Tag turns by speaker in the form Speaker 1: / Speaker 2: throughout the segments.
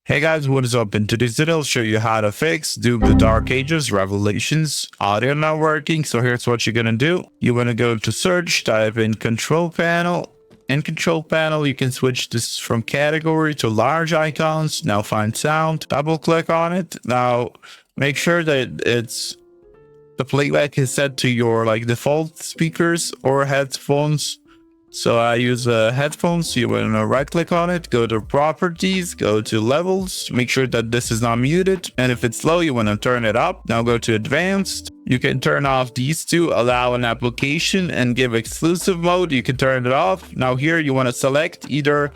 Speaker 1: Hey guys, what is up? In today's video, I'll show you how to fix Doom the Dark Ages Revelations audio not working. So here's what you're gonna do. You wanna go to search, type in control panel. In control panel, you can switch this from category to large icons. Now find sound, double click on it. Now make sure that the playback is set to your default speakers or headphones. So I use headphones. You want to right click on it, go to properties, go to levels, make sure that this is not muted. And if it's low, you want to turn it up. Now go to advanced. You can turn off these two, allow an application and give exclusive mode. You can turn it off. Now here you want to select either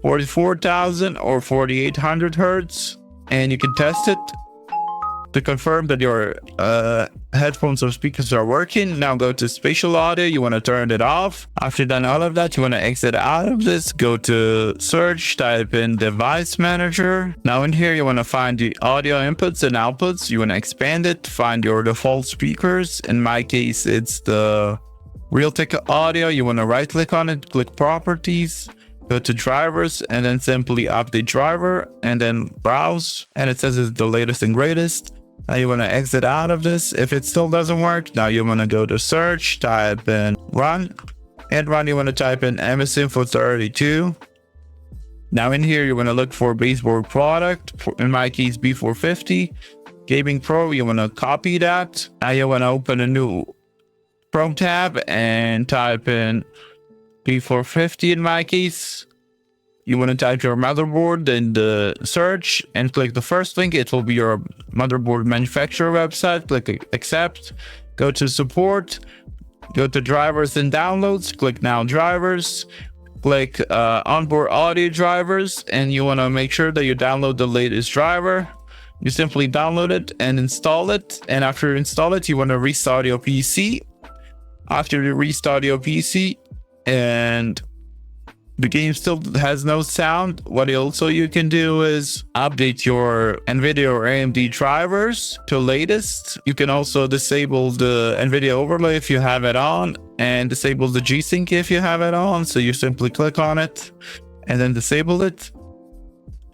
Speaker 1: 44,000 or 4,800 hertz and you can test it to confirm that your headphones or speakers are working. Now go to spatial audio. You want to turn it off. After you've done all of that, you want to exit out of this. Go to search, type in device manager. Now in here, you want to find the audio inputs and outputs. You want to expand it, find your default speakers. In my case, it's the Realtek audio. You want to right click on it, click properties, go to drivers, and then simply update driver and then browse. And it says it's the latest and greatest. Now you want to exit out of this. If it still doesn't work, now you want to go to search, type in run, and run. You want to type in MS Info 32. Now in here, you want to look for baseboard product. In my case, B450 Gaming Pro. You want to copy that. Now you want to open a new Chrome tab and type in B450 in my case. You want to type your motherboard in the search and click the first link. It will be your motherboard manufacturer website. Click accept, go to support, go to drivers and downloads, click now drivers, click onboard audio drivers, and you want to make sure that you download the latest driver. You simply download it and install it. And after you install it, you want to restart your PC. After you restart your PC and the game still has no sound, what also you can do is update your NVIDIA or AMD drivers to latest. You can also disable the NVIDIA overlay if you have it on and disable the G-Sync if you have it on. So you simply click on it and then disable it.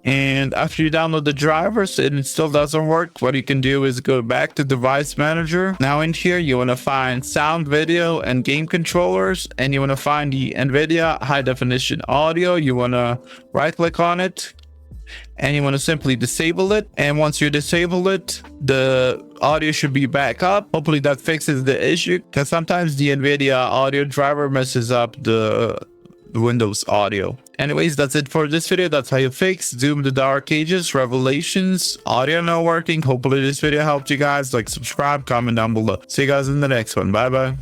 Speaker 1: And after you download the drivers and it still doesn't work, what you can do is go back to device manager. Now in here, you want to find sound, video, and game controllers, and you want to find the NVIDIA high definition audio. You want to right click on it and you want to simply disable it. And once you disable it, the audio should be back up. Hopefully that fixes the issue, because sometimes the NVIDIA audio driver messes up the Windows audio. Anyways, that's it for this video. That's how you fix Doom the Dark Ages Revelations audio not working. Hopefully this video helped you guys. Subscribe, comment down below. See you guys in the next one. Bye bye.